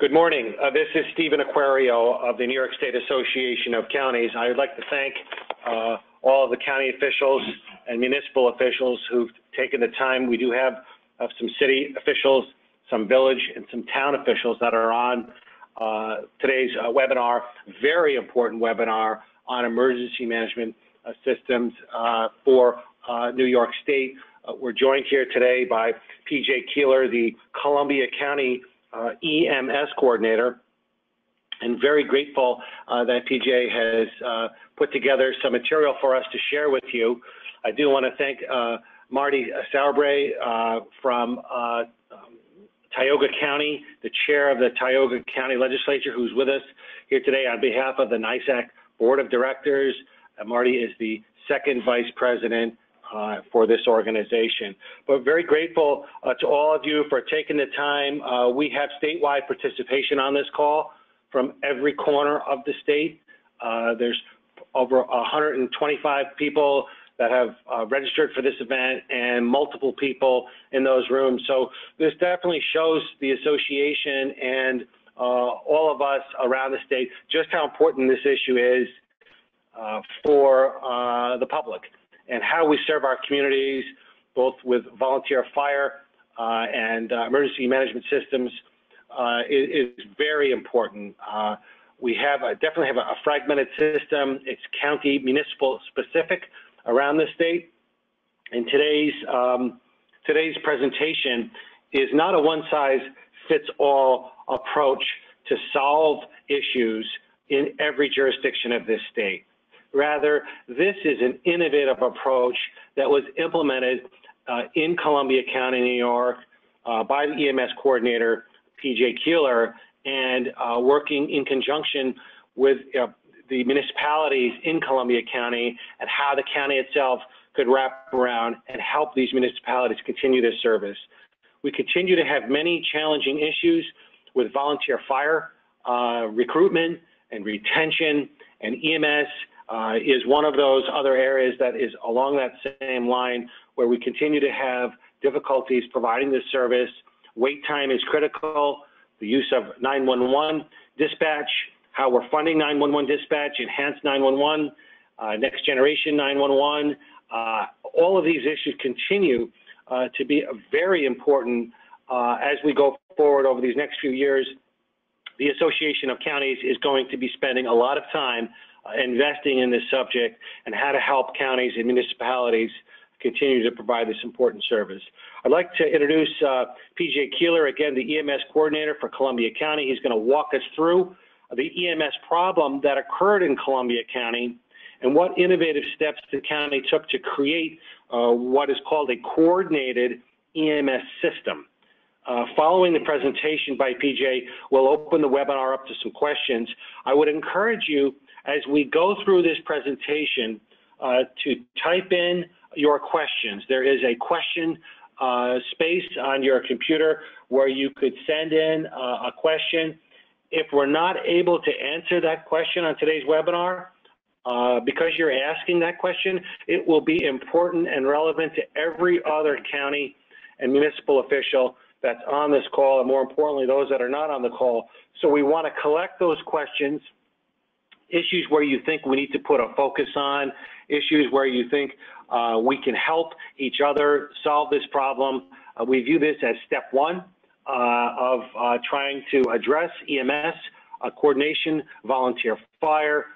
Good morning. This is Stephen Aquario of the New York State Association of Counties. I would like to thank all of the county officials and municipal officials who've taken the time. We do have some city officials, some village and some town officials that are on today's webinar, very important webinar on emergency management systems for New York State. We're joined here today by PJ Keeler, the Columbia County EMS coordinator, and very grateful that PJ has put together some material for us to share with you. I do want to thank Marty Sauerbrey from Tioga County, the chair of the Tioga County Legislature, who's with us here today on behalf of the NYSAC Board of Directors. Marty is the second vice president for this organization. But very grateful to all of you for taking the time. We have statewide participation on this call from every corner of the state. There's over 125 people that have registered for this event and multiple people in those rooms. So this definitely shows the association and all of us around the state just how important this issue is for the public, and how we serve our communities, both with volunteer fire and emergency management systems, is very important. We definitely have a fragmented system. It's county, municipal specific around the state. And today's presentation is not a one-size-fits-all approach to solve issues in every jurisdiction of this state. Rather, this is an innovative approach that was implemented in Columbia County, New York, by the EMS coordinator, PJ Keeler, and working in conjunction with the municipalities in Columbia County, and how the county itself could wrap around and help these municipalities continue their service. We continue to have many challenging issues with volunteer fire, recruitment and retention, and EMS is one of those other areas that is along that same line, where we continue to have difficulties providing this service. Wait time is critical. The use of 911 dispatch, how we're funding 911 dispatch, enhanced 911, next generation 911, all of these issues continue to be very important as we go forward over these next few years. The Association of Counties is going to be spending a lot of time investing in this subject and how to help counties and municipalities continue to provide this important service. I'd like to introduce PJ Keeler, again, the EMS coordinator for Columbia County. He's going to walk us through the EMS problem that occurred in Columbia County and what innovative steps the county took to create what is called a coordinated EMS system. Following the presentation by PJ, we'll open the webinar up to some questions. I would encourage you, as we go through this presentation, to type in your questions. There is a question space on your computer where you could send in a question. If we're not able to answer that question on today's webinar, because you're asking that question, it will be important and relevant to every other county and municipal official that's on this call, and more importantly, those that are not on the call. So we want to collect those questions, issues where you think we need to put a focus on, issues where you think we can help each other solve this problem. We view this as step one of trying to address EMS, coordination, volunteer fire.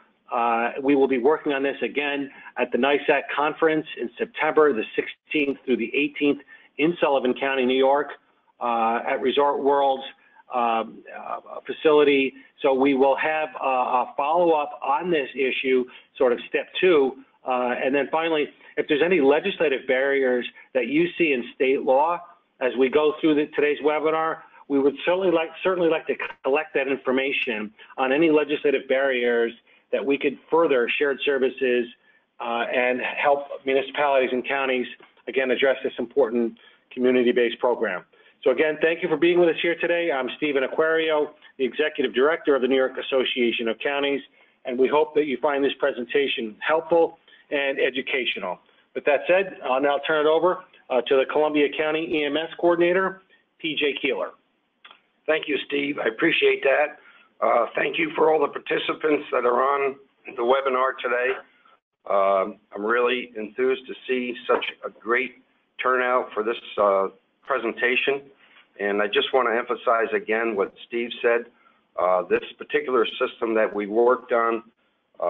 We will be working on this again at the NYSAC conference in September the 16th through the 18th in Sullivan County, New York, at Resort World's facility. So we will have a follow-up on this issue, sort of step two. And then finally, if there's any legislative barriers that you see in state law as we go through today's webinar, we would certainly like to collect that information on any legislative barriers that we could further shared services and help municipalities and counties, again, address this important community-based program. So again, thank you for being with us here today. I'm Stephen Aquario, the Executive Director of the New York Association of Counties, and we hope that you find this presentation helpful and educational. With that said, I'll now turn it over to the Columbia County EMS Coordinator, PJ Keeler. Thank you, Steve. I appreciate that. Thank you for all the participants that are on the webinar today. I'm really enthused to see such a great turnout for this presentation. And I just want to emphasize again what Steve said. This particular system that we worked on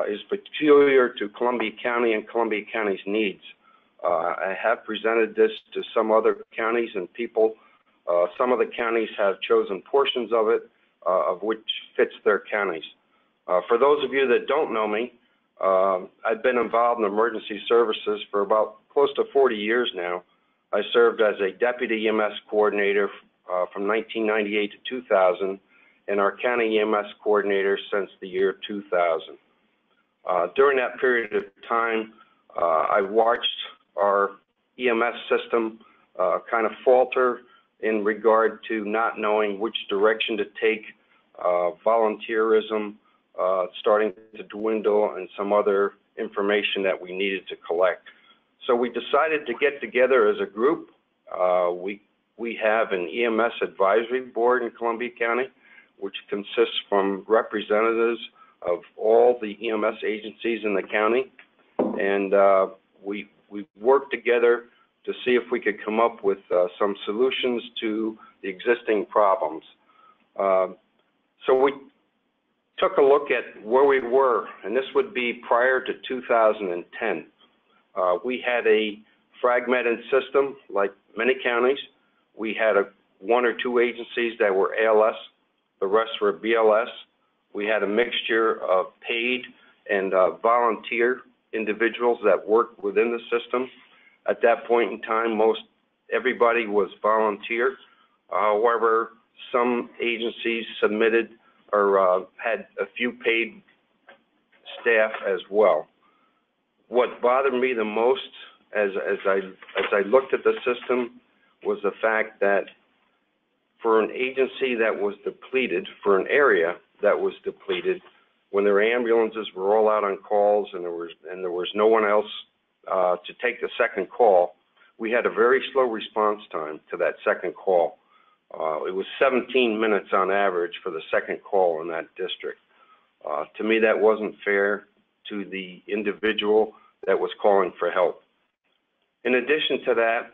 is peculiar to Columbia County and Columbia County's needs. I have presented this to some other counties and people. Some of the counties have chosen portions of it, of which fits their counties. For those of you that don't know me, I've been involved in emergency services for about close to 40 years now. I served as a deputy EMS coordinator from 1998 to 2000, and our county EMS coordinator since the year 2000. During that period of time, I watched our EMS system kind of falter in regard to not knowing which direction to take, volunteerism starting to dwindle, and some other information that we needed to collect. So we decided to get together as a group. We have an EMS advisory board in Columbia County, which consists from representatives of all the EMS agencies in the county. And we worked together to see if we could come up with some solutions to the existing problems. So we took a look at where we were, and this would be prior to 2010. We had a fragmented system like many counties. We had one or two agencies that were ALS, the rest were BLS. We had a mixture of paid and volunteer individuals that worked within the system. At that point in time, everybody was volunteer. However, some agencies submitted or had a few paid staff as well. What bothered me the most as I looked at the system was the fact that for an agency that was depleted, for an area that was depleted, when their ambulances were all out on calls and there was no one else to take the second call, we had a very slow response time to that second call. It was 17 minutes on average for the second call in that district. To me, that wasn't fair to the individual that was calling for help. In addition to that,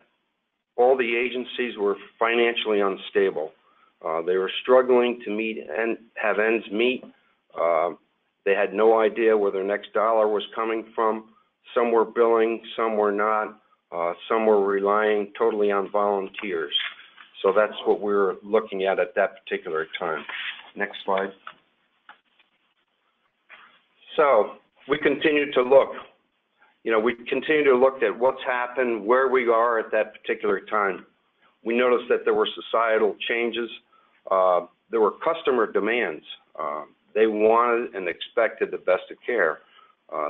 all the agencies were financially unstable. They were struggling to meet and have ends meet. They had no idea where their next dollar was coming from. Some were billing, some were not. Some were relying totally on volunteers. So that's what we were looking at that particular time. Next slide. So we continued to look. We continue to look at what's happened, where we are at that particular time. We noticed that there were societal changes. There were customer demands. They wanted and expected the best of care.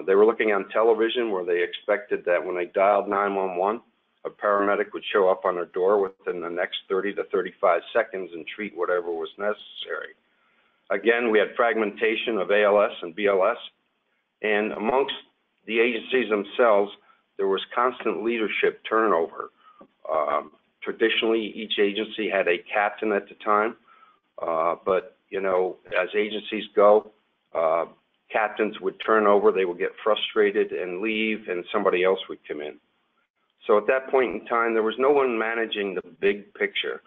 They were looking on television where they expected that when they dialed 911, a paramedic would show up on their door within the next 30 to 35 seconds and treat whatever was necessary. Again, we had fragmentation of ALS and BLS, and amongst the agencies themselves, there was constant leadership turnover. Traditionally, each agency had a captain at the time, but as agencies go, captains would turn over, they would get frustrated and leave, and somebody else would come in. So at that point in time, there was no one managing the big picture.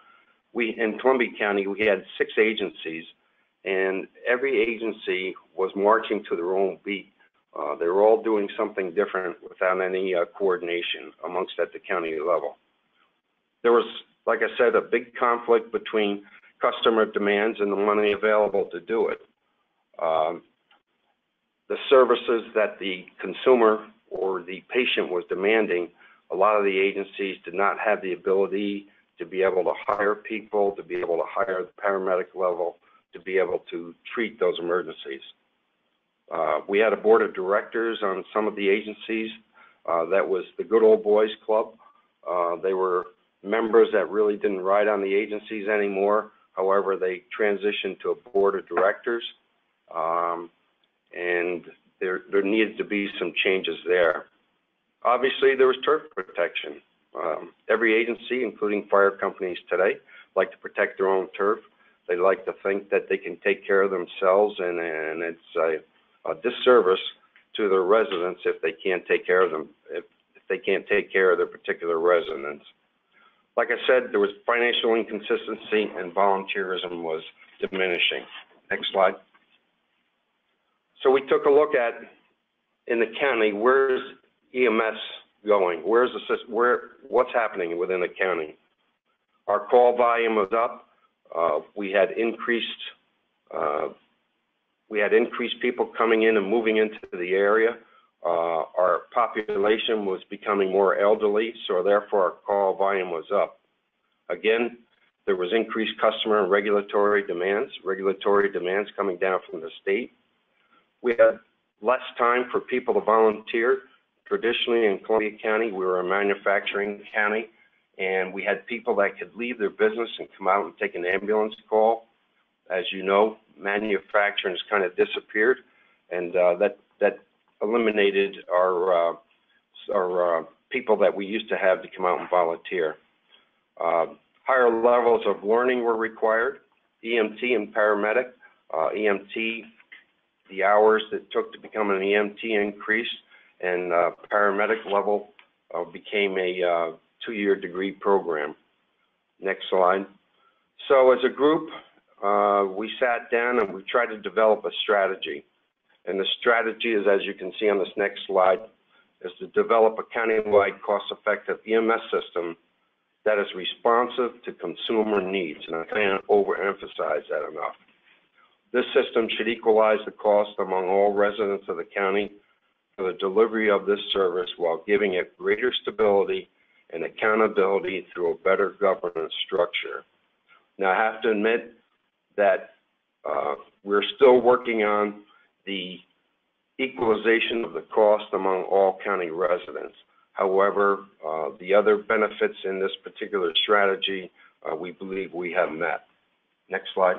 In Columbia County, we had 6 agencies, and every agency was marching to their own beat. They were all doing something different without any coordination amongst at the county level. There was, like I said, a big conflict between customer demands and the money available to do it. The services that the consumer or the patient was demanding, a lot of the agencies did not have the ability to be able to hire people, to be able to hire the paramedic level, to be able to treat those emergencies. We had a board of directors on some of the agencies. That was the good old boys club. They were members that really didn't ride on the agencies anymore. However, they transitioned to a board of directors, and there needed to be some changes there. Obviously, there was turf protection. Every agency, including fire companies today, like to protect their own turf. They like to think that they can take care of themselves, and it's a disservice to their residents if they can't take care of them, if they can't take care of their particular residents. Like I said, there was financial inconsistency and volunteerism was diminishing. Next slide. So we took a look at, in the county, where's EMS going? Where's the system, what's happening within the county? Our call volume was up. We had increased people coming in and moving into the area. Our population was becoming more elderly, so therefore our call volume was up. Again, there was increased customer and regulatory demands coming down from the state. We had less time for people to volunteer. Traditionally in Columbia County, we were a manufacturing county, and we had people that could leave their business and come out and take an ambulance call. As you know, manufacturing has kind of disappeared, and that eliminated our people that we used to have to come out and volunteer. Higher levels of learning were required. EMT and paramedic. EMT, the hours that took to become an EMT increased, and paramedic level became a 2-year degree program. Next slide. So as a group, we sat down and we tried to develop a strategy. And the strategy is, as you can see on this next slide, is to develop a countywide cost-effective EMS system that is responsive to consumer needs. And I can't overemphasize that enough. This system should equalize the cost among all residents of the county for the delivery of this service while giving it greater stability and accountability through a better governance structure. Now, I have to admit that we're still working on the equalization of the cost among all county residents. However, the other benefits in this particular strategy, we believe we have met. Next slide.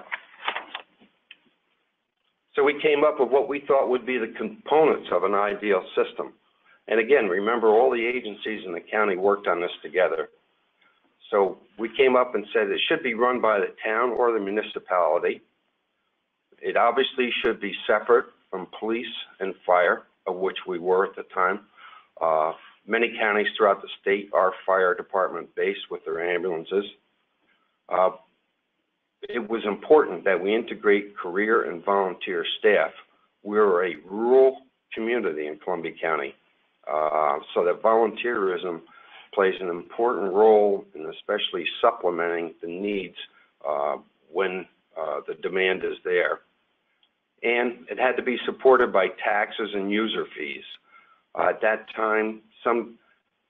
So we came up with what we thought would be the components of an ideal system. And again, remember, all the agencies in the county worked on this together. So we came up and said it should be run by the town or the municipality. It obviously should be separate from police and fire, of which we were at the time. Many counties throughout the state are fire department based with their ambulances. It was important that we integrate career and volunteer staff. We're a rural community in Columbia County, so that volunteerism plays an important role in especially supplementing the needs when the demand is there. And it had to be supported by taxes and user fees. At that time, some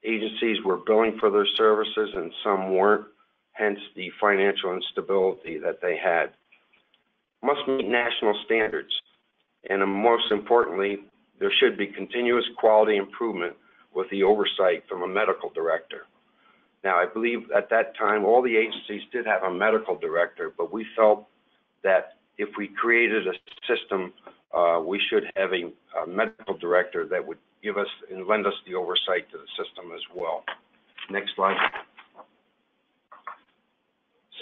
agencies were billing for their services and some weren't, hence the financial instability that they had. Must meet national standards, and most importantly, there should be continuous quality improvement with the oversight from a medical director. Now, I believe at that time, all the agencies did have a medical director, but we felt that if we created a system, we should have a medical director that would give us and lend us the oversight to the system as well. Next slide.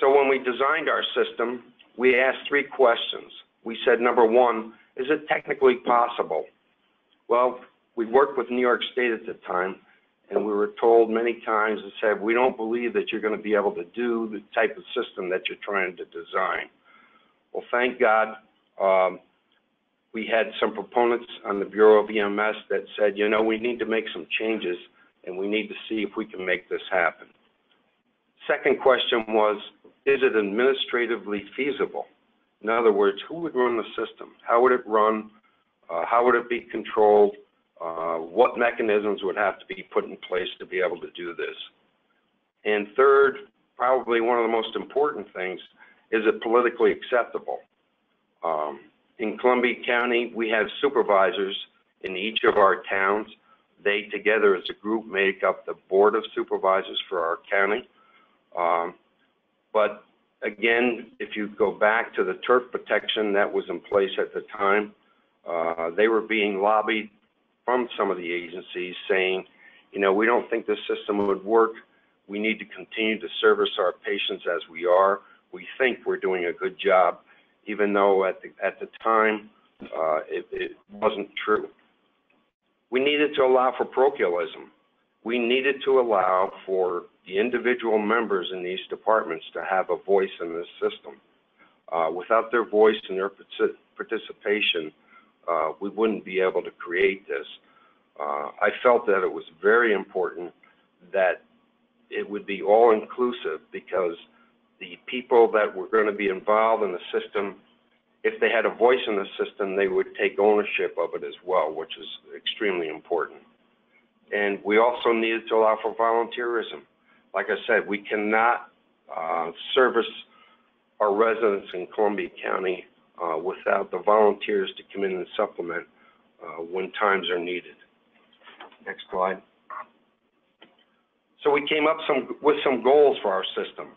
So when we designed our system, we asked 3 questions. We said, number 1, is it technically possible? Well, we worked with New York State at the time, and we were told many times and said, we don't believe that you're going to be able to do the type of system that you're trying to design. Well, thank God, we had some proponents on the Bureau of EMS that said, you know, we need to make some changes, and we need to see if we can make this happen. Second question was, is it administratively feasible? In other words, who would run the system? How would it run? How would it be controlled? What mechanisms would have to be put in place to be able to do this? And third, probably one of the most important things, is it politically acceptable? In Columbia County, we have supervisors in each of our towns. They together as a group make up the Board of Supervisors for our county. But again, if you go back to the turf protection that was in place at the time, they were being lobbied from some of the agencies saying, you know, we don't think this system would work. We need to continue to service our patients as we are. we think we're doing a good job, even though at the time it wasn't true. We needed to allow for parochialism. We needed to allow for the individual members in these departments to have a voice in this system. Without their voice and their participation, we wouldn't be able to create this. I felt that it was very important that it would be all-inclusive, because the people that were going to be involved in the system, if they had a voice in the system, they would take ownership of it as well, which is extremely important. And we also needed to allow for volunteerism. Like I said, we cannot service our residents in Columbia County without the volunteers to come in and supplement when times are needed. Next slide. So we came up with some goals for our system.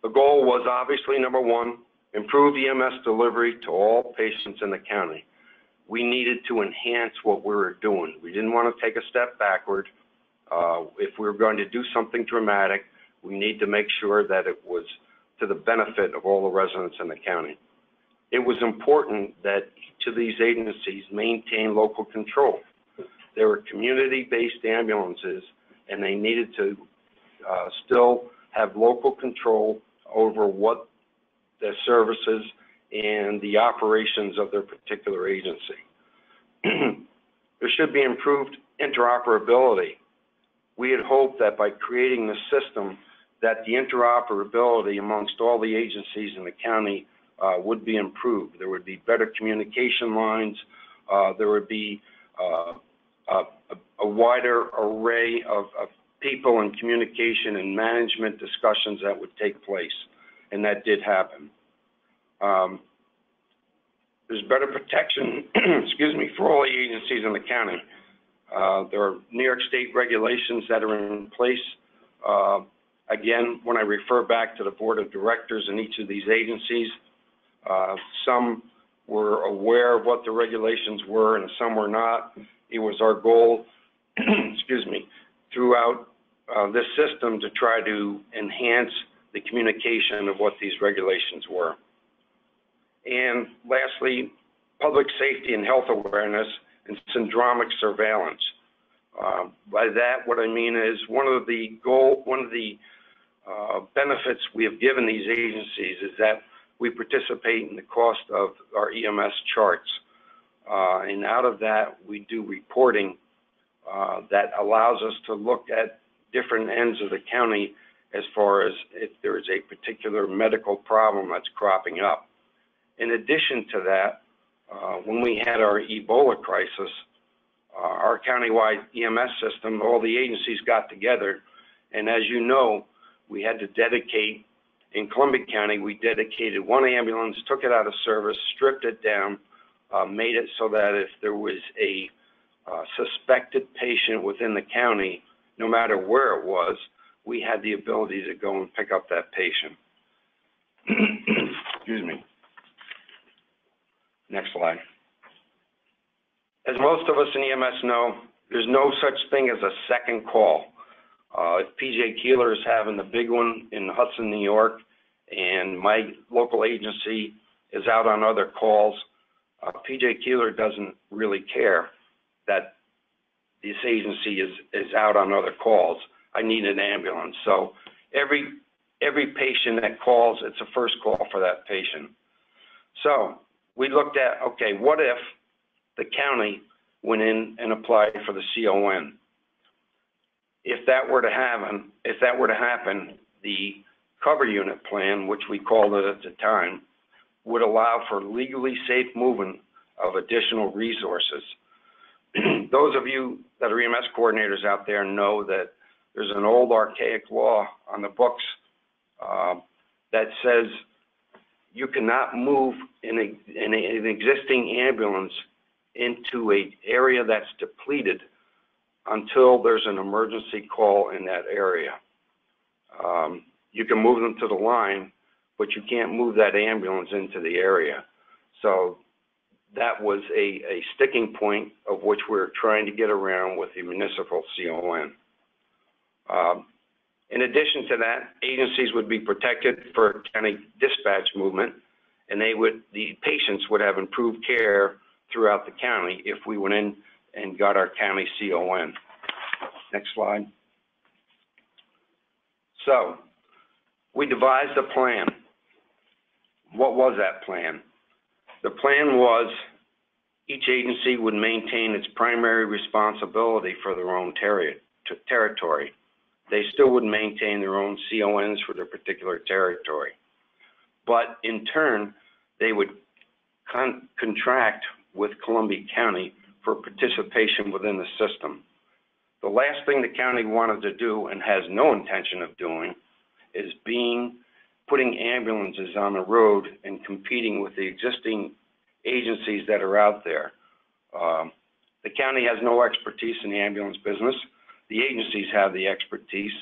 The goal was obviously, number one, improve EMS delivery to all patients in the county. We needed to enhance what we were doing. We didn't want to take a step backward. If we were going to do something dramatic, we need to make sure that it was to the benefit of all the residents in the county. It was important that each of these agencies maintain local control. They were community-based ambulances, and they needed to still have local control over what the services and the operations of their particular agency. There should be improved interoperability. We had hoped that by creating the system, that the interoperability amongst all the agencies in the county would be improved. There would be better communication lines. There would be a wider array of people and communication and management discussions that would take place, and that did happen. There's better protection, excuse me, for all the agencies in the county. There are New York State regulations that are in place. Again, when I refer back to the board of directors in each of these agencies, some were aware of what the regulations were and some were not. It was our goal, excuse me, throughout this system to try to enhance the communication of what these regulations were. And lastly, public safety and health awareness and syndromic surveillance. By that, what I mean is one of the benefits we have given these agencies is that we participate in the cost of our EMS charts. And out of that, we do reporting that allows us to look at different ends of the county as far as if there is a particular medical problem that's cropping up. In addition to that, when we had our Ebola crisis, our countywide EMS system, all the agencies got together, and as you know, we had to dedicate, in Columbia County, we dedicated one ambulance, took it out of service, stripped it down, made it so that if there was a suspected patient within the county, no matter where it was, we had the ability to go and pick up that patient. Excuse me. Next slide. As most of us in EMS know, there's no such thing as a second call. If PJ Keeler is having the big one in Hudson, New York, and my local agency is out on other calls, PJ Keeler doesn't really care that this agency is out on other calls. I need an ambulance. So every patient that calls, it's a first call for that patient. So we looked at, okay, what if the county went in and applied for the CON? If that were to happen, the cover unit plan, which we called it at the time, would allow for legally safe movement of additional resources. Those of you that are EMS coordinators out there know that there's an old archaic law on the books that says you cannot move an existing ambulance into an area that's depleted until there's an emergency call in that area. You can move them to the line, but you can't move that ambulance into the area. So that was a sticking point of which we're trying to get around with the municipal CON. In addition to that, agencies would be protected for county dispatch movement, and the patients would have improved care throughout the county if we went in and got our county CON. Next slide. So, we devised a plan. What was that plan? The plan was each agency would maintain its primary responsibility for their own territory. They still would maintain their own CONs for their particular territory. But in turn, they would contract with Columbia County for participation within the system. The last thing the county wanted to do, and has no intention of doing, is putting ambulances on the road and competing with the existing agencies that are out there. The county has no expertise in the ambulance business. The agencies have the expertise,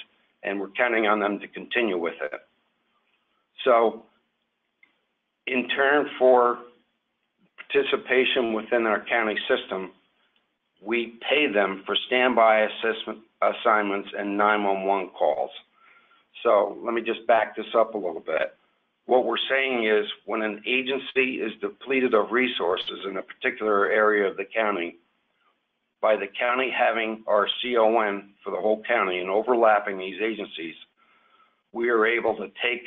and we're counting on them to continue with it. So, in turn for participation within our county system, we pay them for standby assignments and 911 calls. So let me just back this up a little bit. What we're saying is when an agency is depleted of resources in a particular area of the county, by the county having our CON for the whole county and overlapping these agencies, we are able to take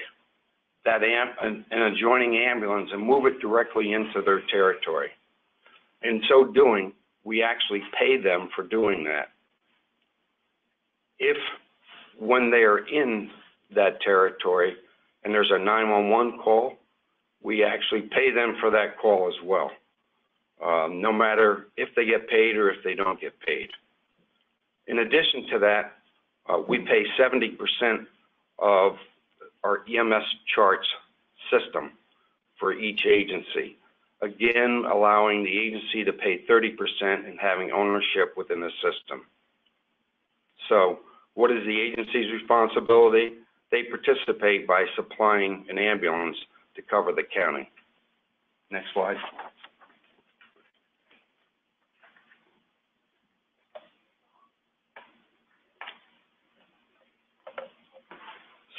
that an adjoining ambulance and move it directly into their territory. In so doing, we actually pay them for doing that. If, when they are in that territory and there's a 911 call, we actually pay them for that call as well, no matter if they get paid or if they don't get paid. In addition to that, we pay 70% of our EMS charts system for each agency. Again, allowing the agency to pay 30% and having ownership within the system. So, what is the agency's responsibility? They participate by supplying an ambulance to cover the county. Next slide.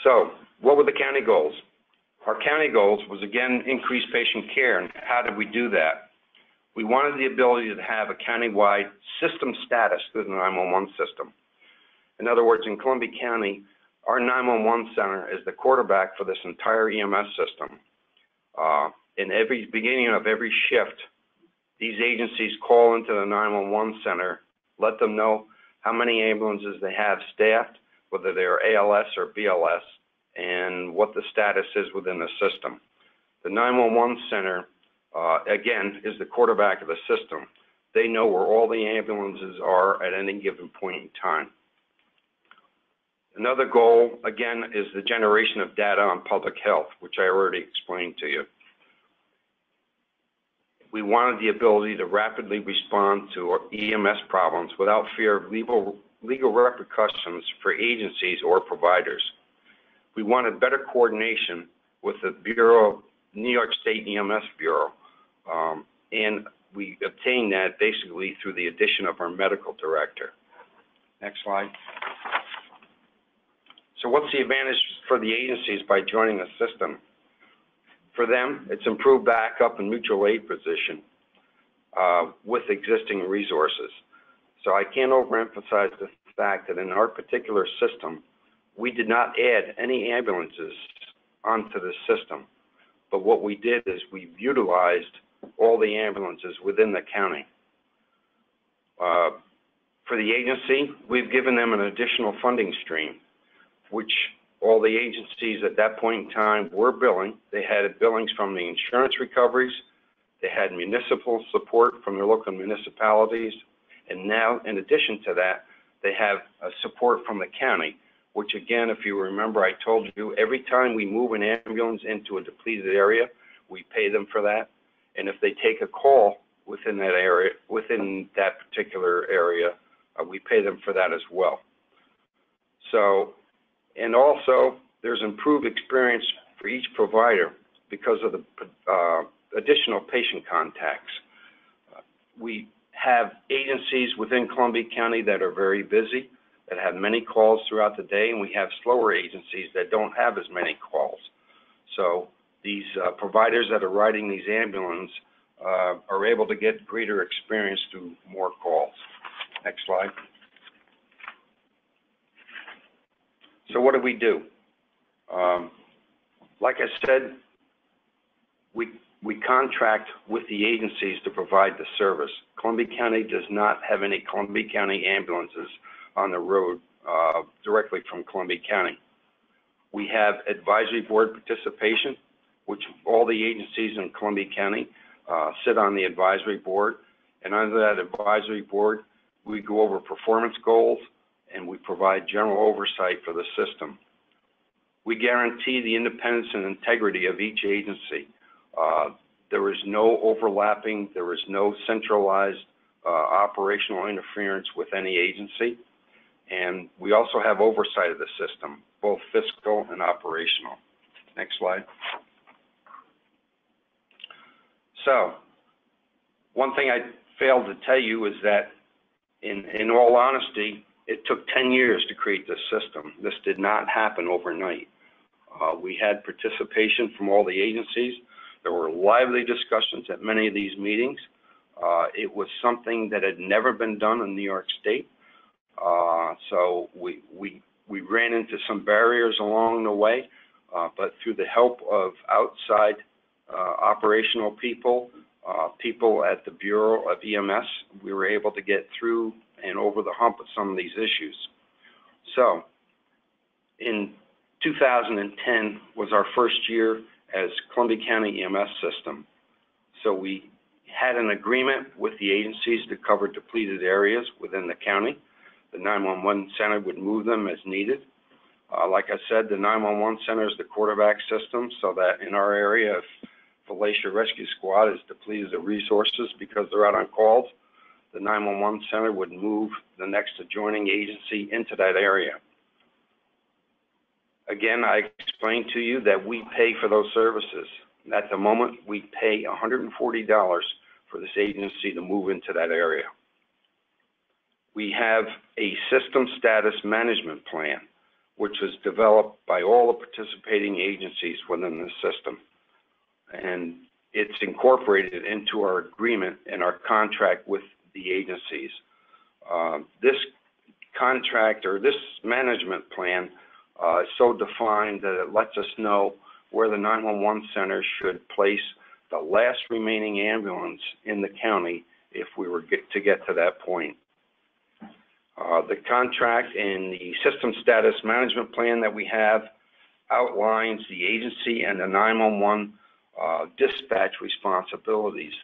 So, what were the county goals? Our county goals was, again, increase patient care. And how did we do that? We wanted the ability to have a countywide system status through the 911 system. In other words, in Columbia County, our 911 center is the quarterback for this entire EMS system. In every beginning of every shift, these agencies call into the 911 center, let them know how many ambulances they have staffed, whether they're ALS or BLS, and what the status is within the system. The 911 center, again, is the quarterback of the system. They know where all the ambulances are at any given point in time. Another goal, again, is the generation of data on public health, which I already explained to you. We wanted the ability to rapidly respond to EMS problems without fear of legal repercussions for agencies or providers. We wanted better coordination with the Bureau, New York State EMS Bureau, and we obtained that basically through the addition of our medical director. Next slide. So what's the advantage for the agencies by joining the system? For them, it's improved backup and mutual aid position with existing resources. So I can't overemphasize the fact that in our particular system, we did not add any ambulances onto the system. But what we did is we utilized all the ambulances within the county. For the agency, we've given them an additional funding stream, which all the agencies at that point in time were billing. They had billings from the insurance recoveries. They had municipal support from their local municipalities. And now, in addition to that, they have support from the county, which again, if you remember, I told you, every time we move an ambulance into a depleted area, we pay them for that. And if they take a call within that area, within that particular area, we pay them for that as well. So, and also, there's improved experience for each provider because of the additional patient contacts. We have agencies within Columbia County that are very busy. that have many calls throughout the day, and we have slower agencies that don't have as many calls. So these providers that are riding these ambulances are able to get greater experience through more calls. Next slide. So what do? Like I said, we contract with the agencies to provide the service. Columbia County does not have any Columbia County ambulances on the road directly from Columbia County. We have advisory board participation, which all the agencies in Columbia County sit on the advisory board, and under that advisory board, we go over performance goals and we provide general oversight for the system. We guarantee the independence and integrity of each agency. There is no overlapping, there is no centralized operational interference with any agency, and we also have oversight of the system, both fiscal and operational. Next slide. So, one thing I failed to tell you is that in all honesty, it took 10 years to create this system. This did not happen overnight. We had participation from all the agencies. There were lively discussions at many of these meetings. It was something that had never been done in New York State. So we ran into some barriers along the way, but through the help of outside operational people, people at the Bureau of EMS, we were able to get through and over the hump of some of these issues. So in 2010 was our first year as Columbia County EMS system. So we had an agreement with the agencies to cover depleted areas within the county. The 911 center would move them as needed. Like I said, the 911 center is the quarterback system, so that in our area, if Felicia Rescue Squad is depleted of resources because they're out on calls, the 911 center would move the next adjoining agency into that area. Again, I explained to you that we pay for those services. At the moment, we pay $140 for this agency to move into that area. We have a system status management plan, which was developed by all the participating agencies within the system. And it's incorporated into our agreement and our contract with the agencies. This contract or this management plan is so defined that it lets us know where the 911 center should place the last remaining ambulance in the county if we were to get to that point. The contract and the system status management plan that we have outlines the agency and the 911 dispatch responsibilities.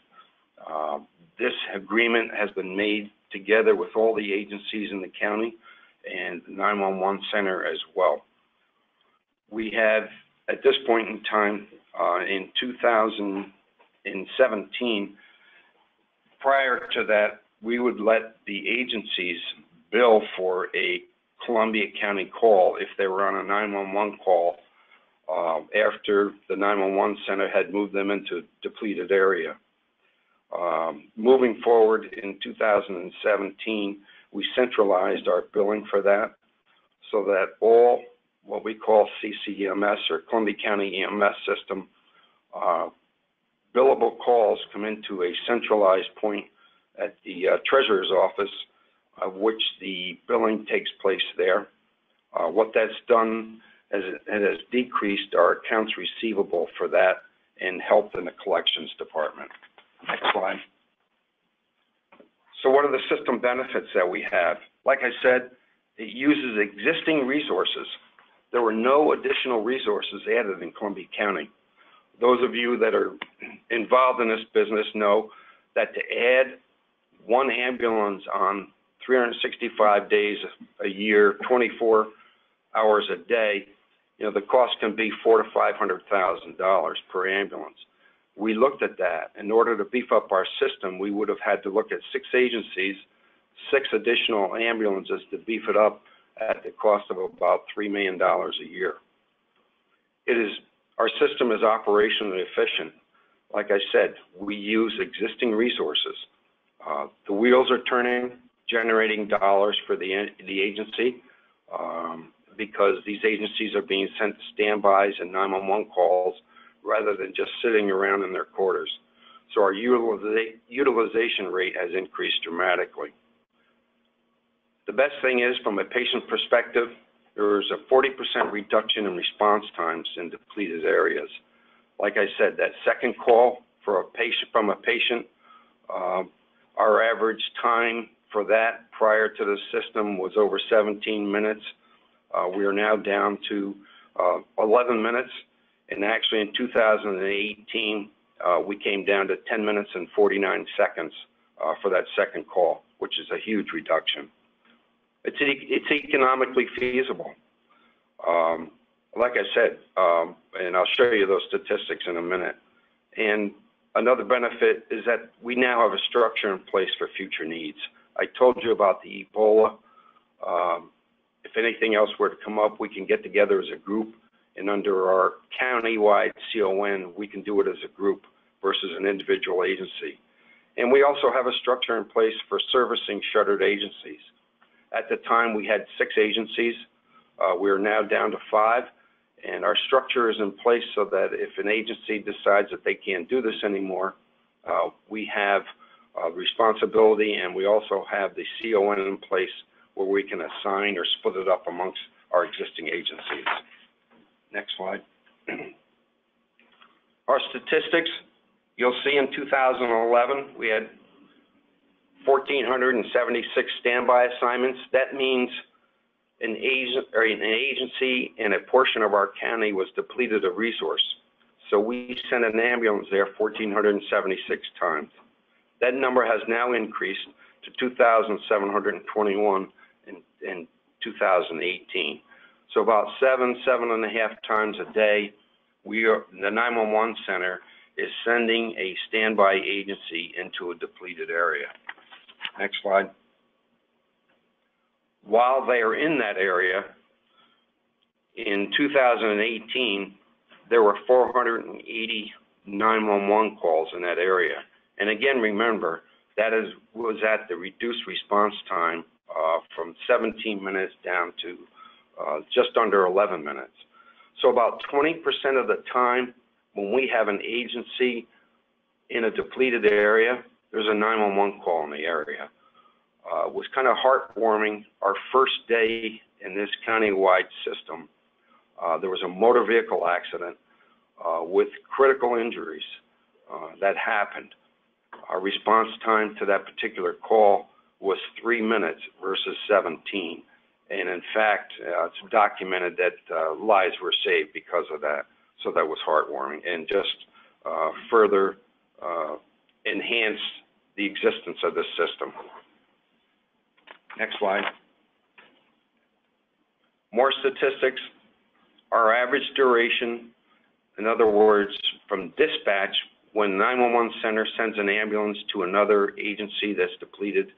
This agreement has been made together with all the agencies in the county and the 911 center as well. We have, at this point in time, in 2017, prior to that, we would let the agencies bill for a Columbia County call if they were on a 911 call after the 911 center had moved them into a depleted area. Moving forward in 2017, we centralized our billing for that so that all what we call CCEMS or Columbia County EMS system billable calls come into a centralized point at the treasurer's office, of which the billing takes place there. What that's done is it has decreased our accounts receivable for that and helped in the collections department. Next slide. So what are the system benefits that we have? Like I said, it uses existing resources. There were no additional resources added in Columbia County. Those of you that are involved in this business know that to add one ambulance on 365 days a year, 24 hours a day, you know, the cost can be $400,000 to $500,000 per ambulance. We looked at that. In order to beef up our system, we would have had to look at 6 agencies, 6 additional ambulances to beef it up at the cost of about $3 million a year. Our system is operationally efficient. Like I said, we use existing resources. The wheels are turning, generating dollars for the agency, because these agencies are being sent to standbys and 911 calls rather than just sitting around in their quarters. So our utilization rate has increased dramatically. The best thing is, from a patient perspective, there's a 40% reduction in response times in depleted areas. Like I said, that second call for a patient, from a patient, our average time for that prior to the system was over 17 minutes. We are now down to 11 minutes, and actually in 2018, we came down to 10 minutes and 49 seconds for that second call, which is a huge reduction. It's economically feasible. Like I said, and I'll show you those statistics in a minute. And another benefit is that we now have a structure in place for future needs. I told you about the Ebola. If anything else were to come up, we can get together as a group, and under our countywide CON, we can do it as a group versus an individual agency. And we also have a structure in place for servicing shuttered agencies. At the time, we had 6 agencies. We are now down to 5, and our structure is in place so that if an agency decides that they can't do this anymore, we have responsibility, and we also have the CON in place where we can assign or split it up amongst our existing agencies. Next slide. Our statistics, you'll see in 2011, we had 1,476 standby assignments. That means an agency and a portion of our county was depleted of resource. So we sent an ambulance there 1,476 times. That number has now increased to 2,721 in 2018. So about 7.5 times a day, the 911 center is sending a standby agency into a depleted area. Next slide. While they are in that area, in 2018, there were 480 911 calls in that area. And again, remember, that was at the reduced response time from 17 minutes down to just under 11 minutes. So about 20% of the time when we have an agency in a depleted area, there's a 911 call in the area. It was kind of heartwarming. Our first day in this countywide system, there was a motor vehicle accident with critical injuries that happened. Our response time to that particular call was 3 minutes versus 17. And in fact, it's documented that lives were saved because of that. So that was heartwarming and just further enhanced the existence of this system. Next slide. More statistics. Our average duration, in other words, from dispatch, when 911 center sends an ambulance to another agency that's depleted,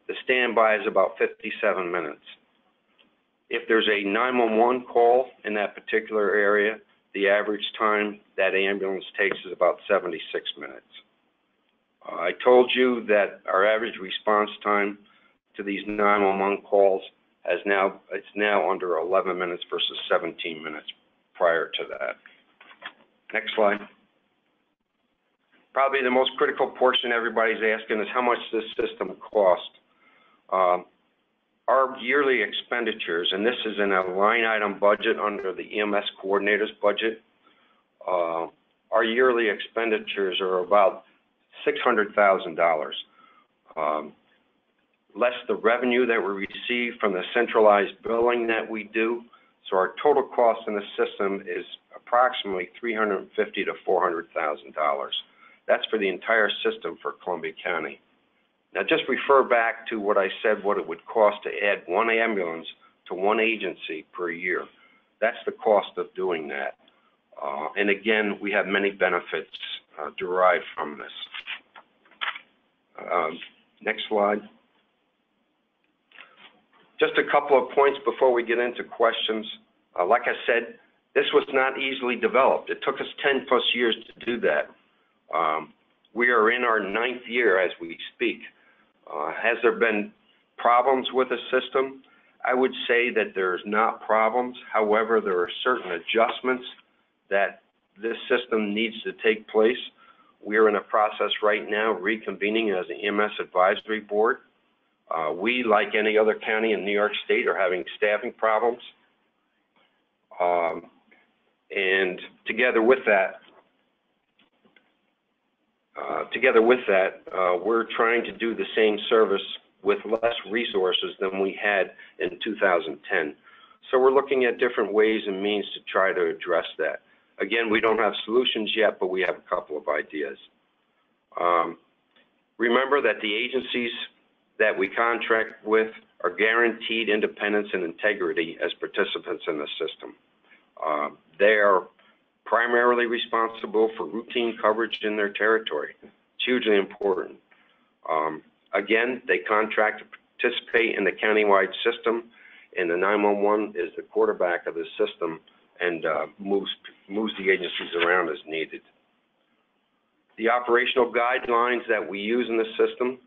the standby is about 57 minutes. If there's a 911 call in that particular area, the average time that ambulance takes is about 76 minutes. I told you that our average response time to these 911 calls it's now under 11 minutes versus 17 minutes prior to that. Next slide. Probably the most critical portion everybody's asking is how much this system cost. Our yearly expenditures, and this is in a line item budget under the EMS coordinator's budget, our yearly expenditures are about $600,000. Less the revenue that we receive from the centralized billing that we do. So our total cost in the system is approximately $350,000 to $400,000. That's for the entire system for Columbia County. Now just refer back to what I said, what it would cost to add one ambulance to one agency per year. That's the cost of doing that. And again, we have many benefits derived from this. Next slide. Just a couple of points before we get into questions. Like I said, this was not easily developed. It took us 10+ years to do that. We are in our 9th year as we speak. Has there been problems with the system, I would say that there's not problems. However, there are certain adjustments that this system needs to take place. We're in a process right now reconvening as an EMS advisory board. We, like any other county in New York State, are having staffing problems. And together with that, we're trying to do the same service with less resources than we had in 2010. So we're looking at different ways and means to try to address that. Again, we don't have solutions yet, but we have a couple of ideas. Remember that the agencies that we contract with are guaranteed independence and integrity as participants in the system. They are primarily responsible for routine coverage in their territory. It's hugely important. Again, they contract to participate in the countywide system, and the 911 is the quarterback of the system and moves the agencies around as needed. The operational guidelines that we use in the system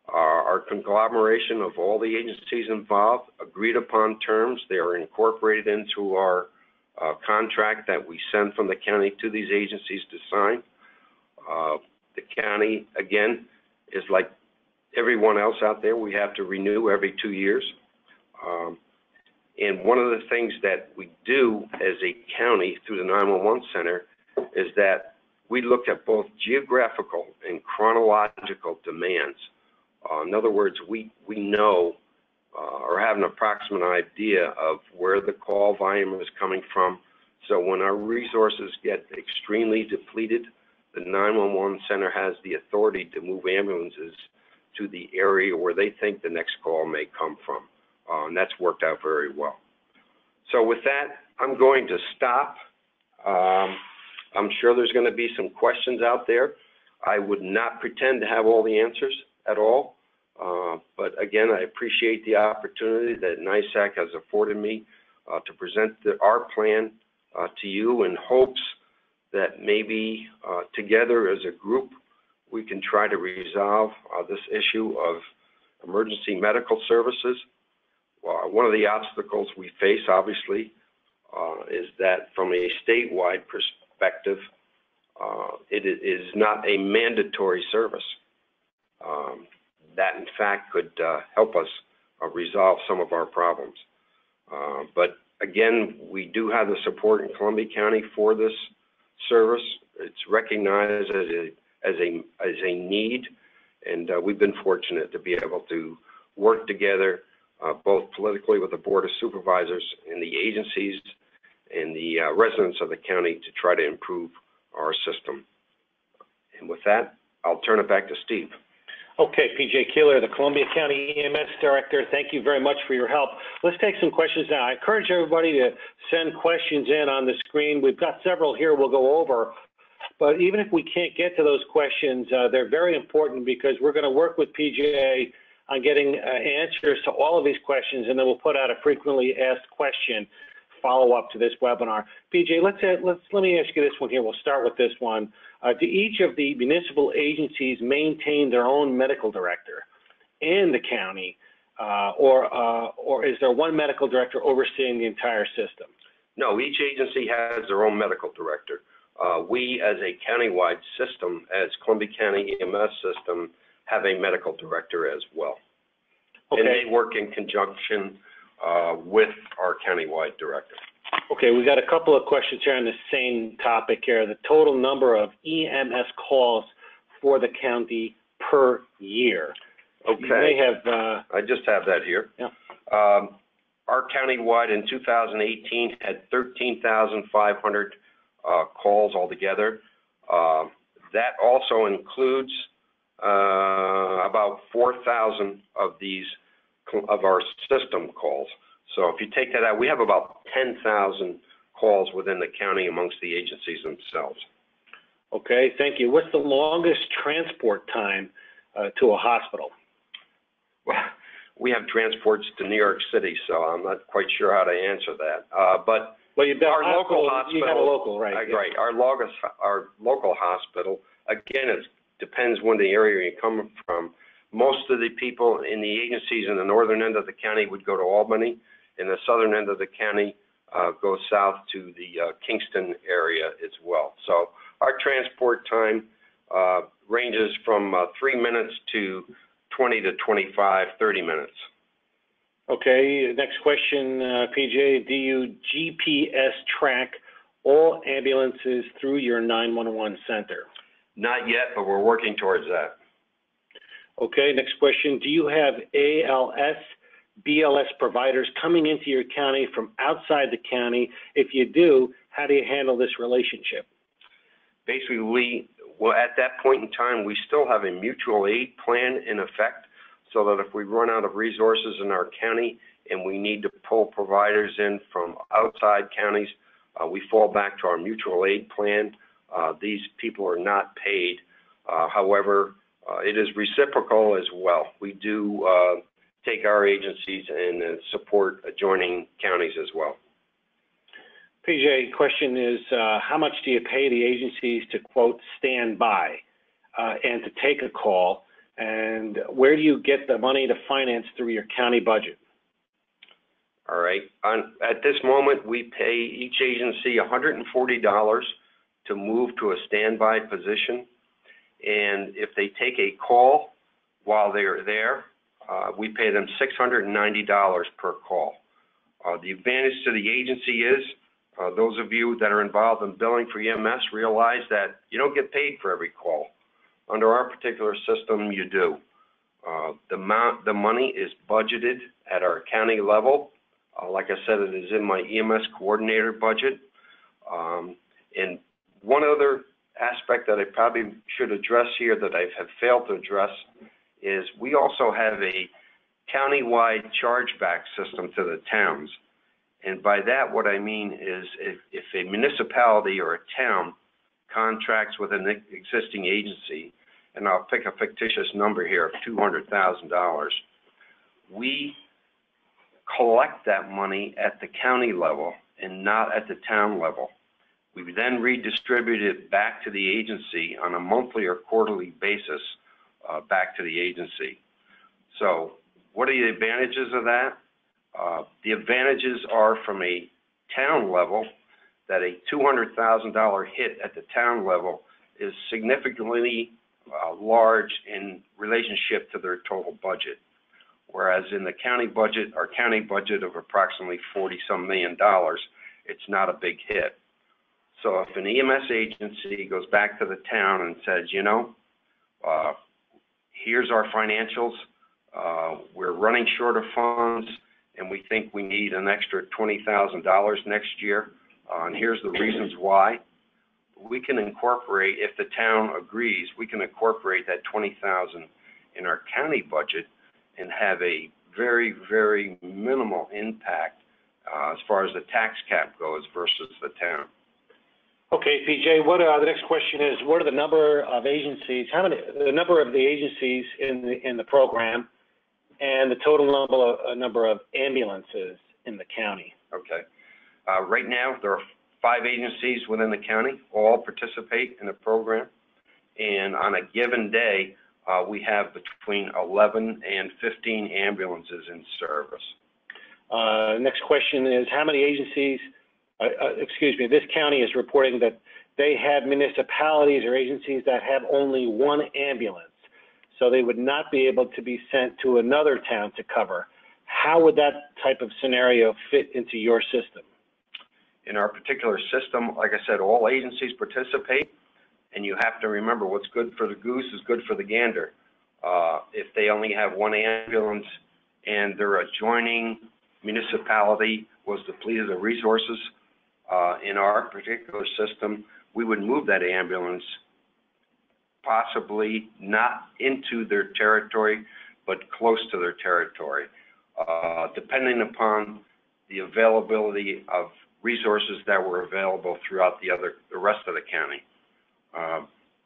are a conglomeration of all the agencies involved, agreed upon terms. They are incorporated into our contract that we send from the county to these agencies to sign. The county, again, is like everyone else out there. We have to renew every 2 years. And one of the things that we do as a county through the 911 center is that we look at both geographical and chronological demands. In other words, we know or have an approximate idea of where the call volume is coming from. So when our resources get extremely depleted, the 911 center has the authority to move ambulances to the area where they think the next call may come from. And that's worked out very well. So with that, I'm going to stop. I'm sure there's going to be some questions out there. I would not pretend to have all the answers at all. But again, I appreciate the opportunity that NISAC has afforded me to present our plan to you in hopes that maybe together as a group, we can try to resolve this issue of emergency medical services. One of the obstacles we face, obviously, is that from a statewide perspective, it is not a mandatory service. That, in fact, could help us resolve some of our problems. But again, we do have the support in Columbia County for this service. It's recognized as a need, and we've been fortunate to be able to work together both politically with the Board of Supervisors and the agencies and the residents of the county to try to improve our system. And with that, I'll turn it back to Steve. Okay, P.J. Keeler, the Columbia County EMS Director, thank you very much for your help. Let's take some questions now. I encourage everybody to send questions in on the screen. We've got several here we'll go over. But even if we can't get to those questions, they're very important because we're going to work with PJ on getting answers to all of these questions, and then we'll put out a frequently asked question follow-up to this webinar. PJ, let me ask you this one here. We'll start with this one. Do each of the municipal agencies maintain their own medical director and the county, or is there one medical director overseeing the entire system? No, each agency has their own medical director. We, as a countywide system, as Columbia County EMS system, have a medical director as well. Okay. And they work in conjunction with our countywide director. Okay, we got a couple of questions here on the same topic here. The total number of EMS calls for the county per year. Okay. You may have, I just have that here. Yeah. Our countywide in 2018 had 13,500 calls altogether. That also includes about 4,000 of these of our system calls. So if you take that out, we have about 10,000 calls within the county amongst the agencies themselves. Okay, thank you. What's the longest transport time to a hospital? Well, we have transports to New York City, so I'm not quite sure how to answer that. But well, you've got our local hospital. You have a local, right? Right. Our local hospital. Again, it depends when the area you're coming from. most of the people in the agencies in the northern end of the county would go to Albany, and the southern end of the county go south to the Kingston area as well. So our transport time ranges from 3 minutes to 20 to 25, 30 minutes. Okay, next question, PJ. Do you GPS track all ambulances through your 911 center? Not yet, but we're working towards that. Okay, next question. Do you have ALS, BLS providers coming into your county from outside the county? If you do, how do you handle this relationship? Basically, at that point in time, we still have a mutual aid plan in effect, so that if we run out of resources in our county and we need to pull providers in from outside counties, we fall back to our mutual aid plan. These people are not paid. However, it is reciprocal as well. We do take our agencies and support adjoining counties as well. PJ, question is, how much do you pay the agencies to, quote, stand by and to take a call? And where do you get the money to finance through your county budget? All right. At this moment, we pay each agency $140 to move to a standby position. And if they take a call while they're there, we pay them $690 per call. The advantage to the agency is, those of you that are involved in billing for EMS realize that you don't get paid for every call. Under our particular system, you do. The money is budgeted at our county level. Like I said, it is in my EMS coordinator budget. And one other aspect that I probably should address here that I have failed to address is we also have a countywide chargeback system to the towns. And by that, what I mean is if a municipality or a town contracts with an existing agency, and I'll pick a fictitious number here of $200,000, we collect that money at the county level and not at the town level. We then redistribute it back to the agency on a monthly or quarterly basis back to the agency. So what are the advantages of that? The advantages are from a town level that a $200,000 hit at the town level is significantly large in relationship to their total budget. Whereas in the county budget, our county budget of approximately $40-some million, it's not a big hit. So if an EMS agency goes back to the town and says, you know, here's our financials, we're running short of funds, and we think we need an extra $20,000 next year, and here's the reasons why, we can incorporate, if the town agrees, we can incorporate that $20,000 in our county budget and have a very, very minimal impact as far as the tax cap goes versus the town. Okay, PJ, the next question is, what are the number of agencies, the number of the agencies in the program and the total number of ambulances in the county? Okay. Right now, there are 5 agencies within the county, all participate in the program, and on a given day, we have between 11 and 15 ambulances in service. Next question is, how many agencies, this county is reporting that they have municipalities or agencies that have only one ambulance, so they would not be able to be sent to another town to cover. How would that type of scenario fit into your system? In our particular system, like I said, all agencies participate, and you have to remember what's good for the goose is good for the gander. If they only have one ambulance and their adjoining municipality was depleted of resources, in our particular system, we would move that ambulance possibly not into their territory, but close to their territory, depending upon the availability of resources that were available throughout the rest of the county.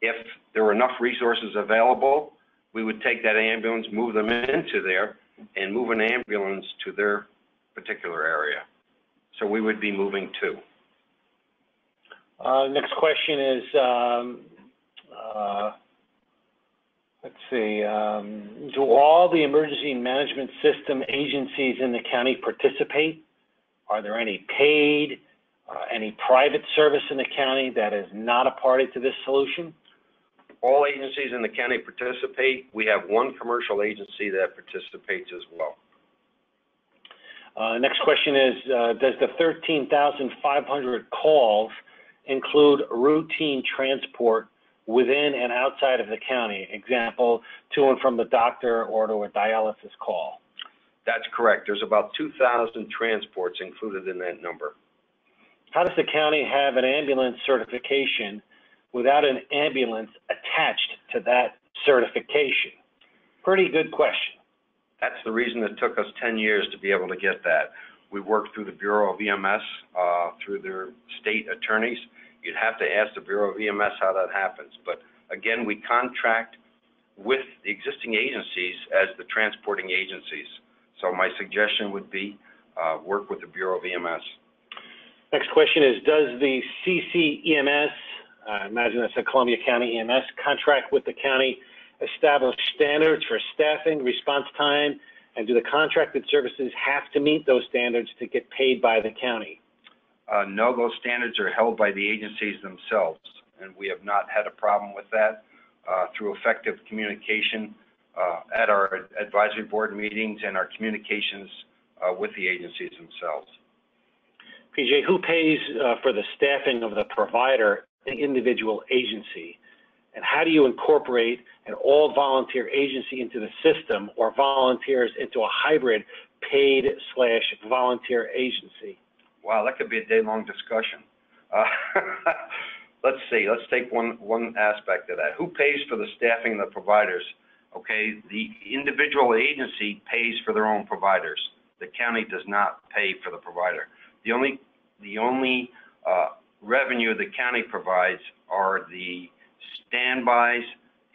If there were enough resources available, we would take that ambulance, move them into there, and move an ambulance to their particular area. So we would be moving 2. Next question is, Let's see, do all the emergency management system agencies in the county participate? Are there any paid, any private service in the county that is not a party to this solution? All agencies in the county participate. We have one commercial agency that participates as well. Next question is, does the 13,500 calls include routine transport within and outside of the county? Example, to and from the doctor or to a dialysis call. That's correct. There's about 2,000 transports included in that number. How does the county have an ambulance certification without an ambulance attached to that certification? Pretty good question. That's the reason it took us 10 years to be able to get that. We worked through the Bureau of EMS, through their state attorneys. You'd have to ask the Bureau of EMS how that happens. But again, we contract with the existing agencies as the transporting agencies. So my suggestion would be work with the Bureau of EMS. Next question is, does the CCEMS, I imagine that's the Columbia County EMS, contract with the county establish standards for staffing, response time, and do the contracted services have to meet those standards to get paid by the county? No, those standards are held by the agencies themselves, and we have not had a problem with that through effective communication at our advisory board meetings and our communications with the agencies themselves. PJ, who pays for the staffing of the provider, the individual agency? And how do you incorporate an all-volunteer agency into the system or volunteers into a hybrid paid/volunteer agency? Wow, that could be a day-long discussion. Let's see, let's take one aspect of that. Who pays for the staffing of the providers? Okay, the individual agency pays for their own providers. The county does not pay for the provider. The only revenue the county provides are the standbys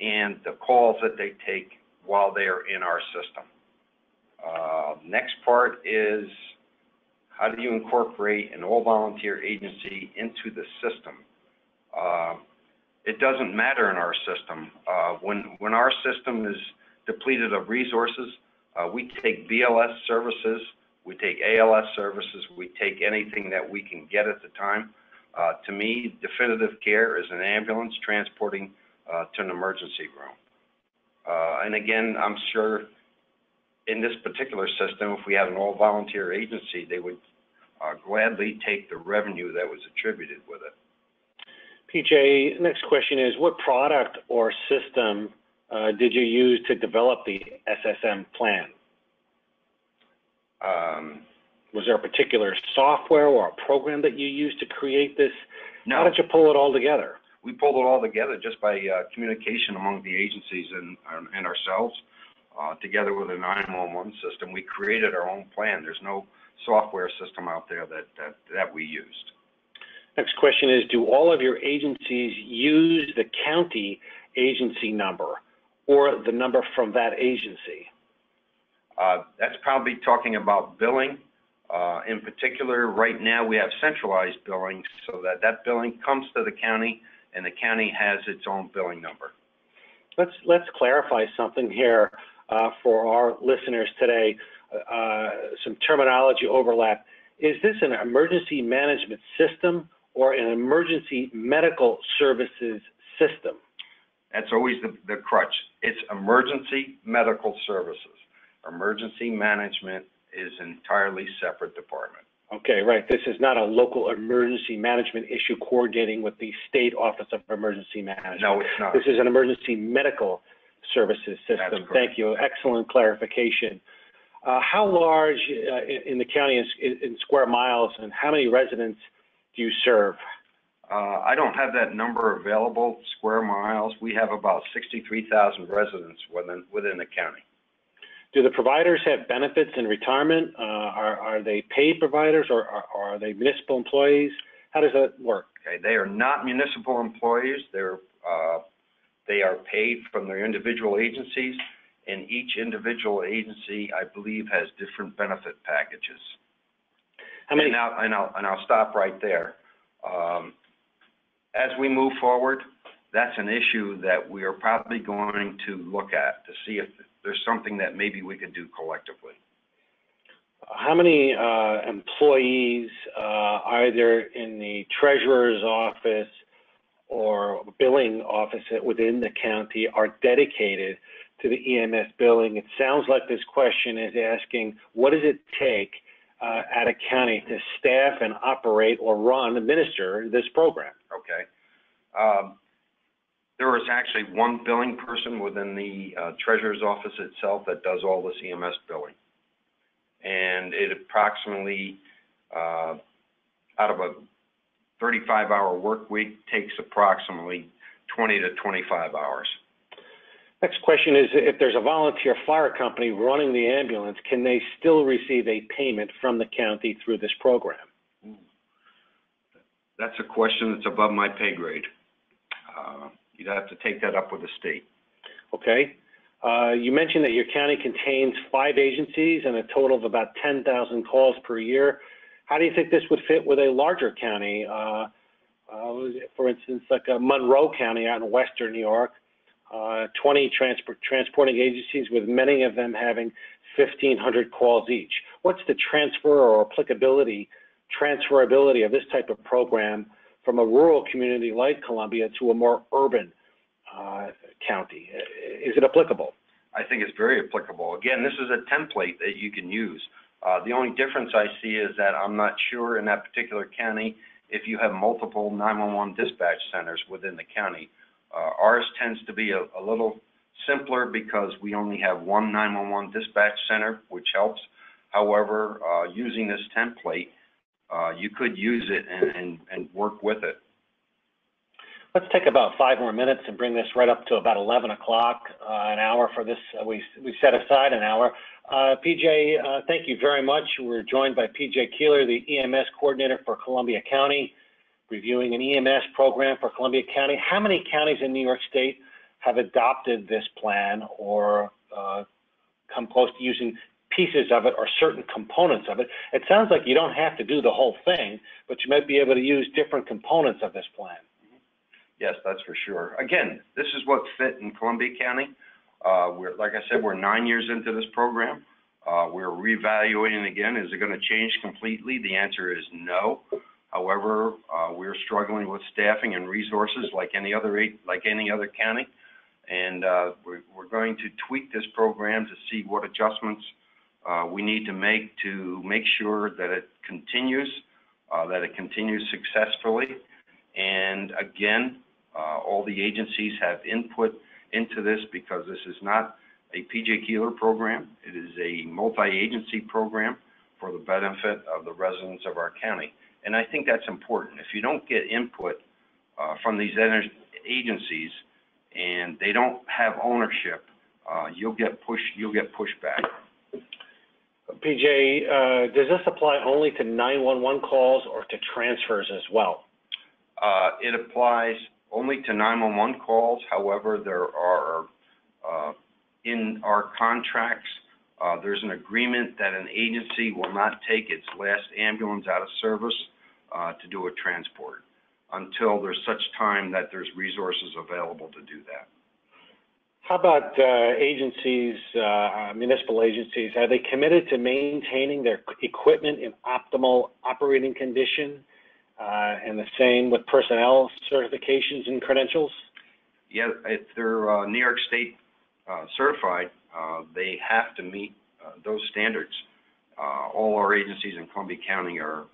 and the calls that they take while they're in our system. Next part is, how do you incorporate an all-volunteer agency into the system? It doesn't matter in our system. When our system is depleted of resources, we take BLS services, we take ALS services, we take anything that we can get at the time. To me, definitive care is an ambulance transporting to an emergency room. And again, I'm sure in this particular system, if we had an all-volunteer agency, they would gladly take the revenue that was attributed with it. PJ, next question is, what product or system did you use to develop the SSM plan? Was there a particular software or a program that you used to create this? No. How did you pull it all together? We pulled it all together just by communication among the agencies and ourselves, together with a 911 system. We created our own plan. There's no software system out there that we used. Next question is, do all of your agencies use the county agency number or the number from that agency? That's probably talking about billing. In particular, right now we have centralized billing so that billing comes to the county and the county has its own billing number. Let's clarify something here for our listeners today, some terminology overlap. Is this an emergency management system or an emergency medical services system? That's always the crutch. It's emergency medical services. Emergency management is an entirely separate department. Okay, right. This is not a local emergency management issue coordinating with the State Office of Emergency Management. No, it's not. This is an emergency medical services system. That's correct. Thank you. Excellent clarification. How large in the county in square miles, and how many residents do you serve? I don't have that number available, square miles. We have about 63,000 residents within the county. Do the providers have benefits in retirement? Are they paid providers or are they municipal employees? How does that work? Okay, they are not municipal employees. They are paid from their individual agencies, and each individual agency, I believe, has different benefit packages. How many? And I'll stop right there. As we move forward, that's an issue that we are probably going to look at to see if there's something that maybe we could do collectively. How many employees, either in the treasurer's office or billing office within the county, are dedicated to the EMS billing? It sounds like this question is asking, what does it take at a county to staff and operate or administer this program? Okay. There is actually one billing person within the treasurer's office itself that does all this EMS billing. And it approximately, out of a 35-hour work week, takes approximately 20 to 25 hours. Next question is, if there's a volunteer fire company running the ambulance, can they still receive a payment from the county through this program? That's a question that's above my pay grade. You'd have to take that up with the state. Okay. You mentioned that your county contains 5 agencies and a total of about 10,000 calls per year. How do you think this would fit with a larger county? For instance, like Monroe County out in western New York, 20 transporting agencies, with many of them having 1,500 calls each. What's the transferability of this type of program from a rural community like Columbia to a more urban county? Is it applicable? I think it's very applicable. Again, this is a template that you can use. The only difference I see is that I'm not sure in that particular county if you have multiple 911 dispatch centers within the county. Ours tends to be a little simpler because we only have one 911 dispatch center, which helps. However, using this template, you could use it and work with it. Let's take about 5 more minutes and bring this right up to about 11 o'clock, an hour for this. We set aside an hour. PJ, thank you very much. We're joined by PJ Keeler, the EMS coordinator for Columbia County, reviewing an EMS program for Columbia County. How many counties in New York State have adopted this plan or come close to using pieces of it or certain components of it? It sounds like you don't have to do the whole thing, but you might be able to use different components of this plan. Yes, that's for sure. Again, this is what fit in Columbia County. Like I said, we're 9 years into this program. We're reevaluating again. Is it going to change completely? The answer is no. However, we're struggling with staffing and resources like any other county, and we're going to tweak this program to see what adjustments we need to make sure that it continues successfully. And again, all the agencies have input into this because this is not a PJ Keeler program. It is a multi-agency program for the benefit of the residents of our county. And I think that's important. If you don't get input from these agencies and they don't have ownership, you'll get pushback. PJ, does this apply only to 911 calls or to transfers as well? It applies only to 911 calls. However, there are, in our contracts, there's an agreement that an agency will not take its last ambulance out of service to do a transport until there's such time that there's resources available to do that. How about agencies, municipal agencies? Are they committed to maintaining their equipment in optimal operating condition? And the same with personnel certifications and credentials? Yeah, if they're New York State certified, they have to meet those standards. All our agencies in Columbia County are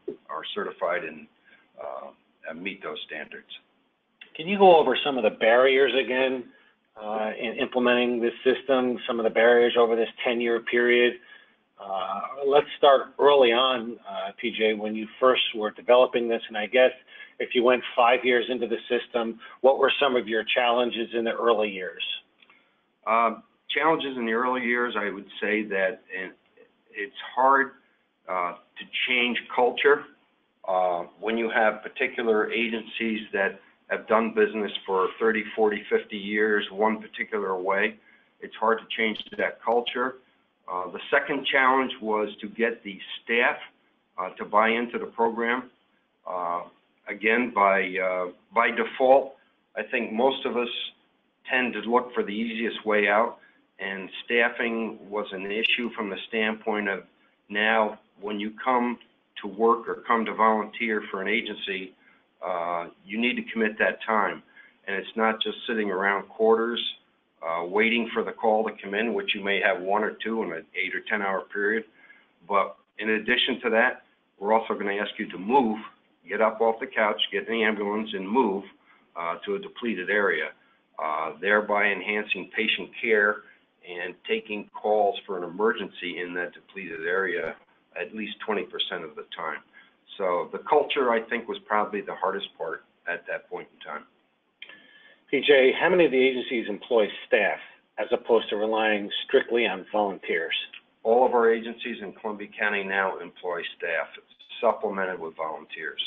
certified and meet those standards. Can you go over some of the barriers again in implementing this system, some of the barriers over this 10-year period? Let's start early on, PJ, when you first were developing this, and I guess if you went 5 years into the system, what were some of your challenges in the early years? Challenges in the early years, I would say that it's hard to change culture when you have particular agencies that have done business for 30, 40, 50 years one particular way. It's hard to change that culture. The second challenge was to get the staff to buy into the program. Again, by default, I think most of us tend to look for the easiest way out, and staffing was an issue from the standpoint of now when you come to work or come to volunteer for an agency, you need to commit that time. And it's not just sitting around quarters waiting for the call to come in, which you may have 1 or 2 in an 8 or 10 hour period. But in addition to that, we're also going to ask you to move, get up off the couch, get in the ambulance and move to a depleted area, thereby enhancing patient care and taking calls for an emergency in that depleted area at least 20% of the time. So the culture, I think, was probably the hardest part at that point in time. PJ, how many of the agencies employ staff as opposed to relying strictly on volunteers? All of our agencies in Columbia County now employ staff. It's supplemented with volunteers.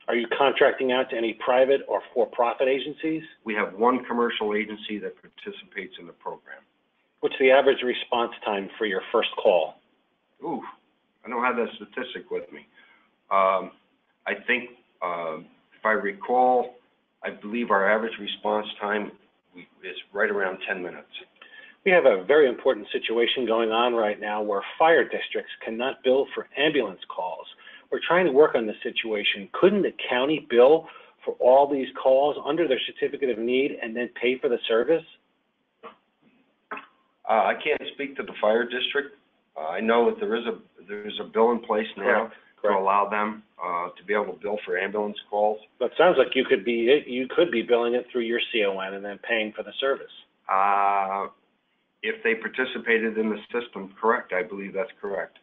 Are you contracting out to any private or for-profit agencies? We have one commercial agency that participates in the program. What's the average response time for your first call? Ooh, I don't have that statistic with me. I think, if I recall, I believe our average response time is right around 10 minutes. We have a very important situation going on right now where fire districts cannot bill for ambulance calls. We're trying to work on this situation. Couldn't the county bill for all these calls under their certificate of need and then pay for the service? I can't speak to the fire district. I know that there's a bill in place now to allow them to be able to bill for ambulance calls. But it sounds like you could be billing it through your CON and then paying for the service. If they participated in the system, correct. I believe that's correct.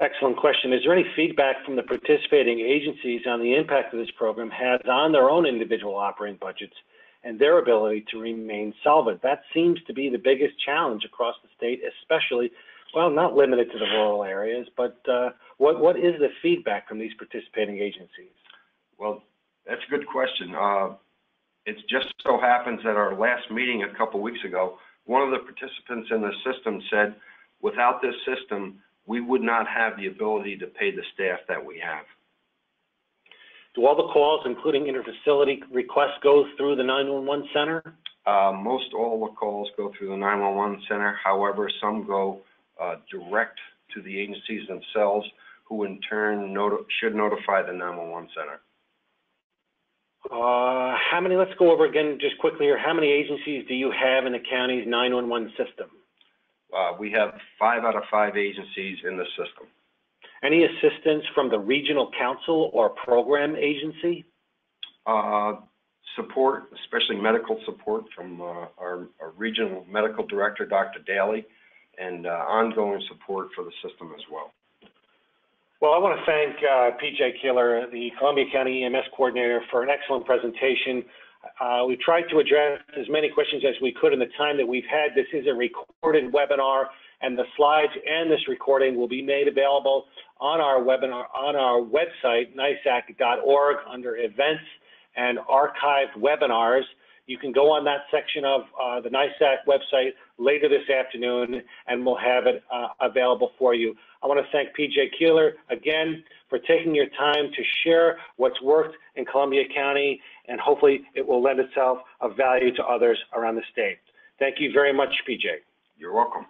Excellent question. Is there any feedback from the participating agencies on the impact of this program has on their own individual operating budgets and their ability to remain solvent? That seems to be the biggest challenge across the state, especially, well, not limited to the rural areas, but what is the feedback from these participating agencies? Well, that's a good question. It just so happens that our last meeting a couple weeks ago, one of the participants in the system said, without this system, we would not have the ability to pay the staff that we have. Do all the calls, including interfacility requests, go through the 911 center? Most all the calls go through the 911 center. However, some go direct to the agencies themselves, who in turn should notify the 911 center. How many, let's go over again just quickly here, how many agencies do you have in the county's 911 system? We have 5 out of 5 agencies in the system. Any assistance from the regional council or program agency? Support, especially medical support from our regional medical director, Dr. Daly, and ongoing support for the system as well. Well, I want to thank PJ Keeler, the Columbia County EMS coordinator, for an excellent presentation. We tried to address as many questions as we could in the time that we've had. This is a recorded webinar, and the slides and this recording will be made available on our webinar on our website, nisac.org, under Events and Archived Webinars. You can go on that section of the NISAC website later this afternoon, and we'll have it available for you. I want to thank PJ Keeler again for taking your time to share what's worked in Columbia County, and hopefully it will lend itself of value to others around the state. Thank you very much, PJ. You're welcome.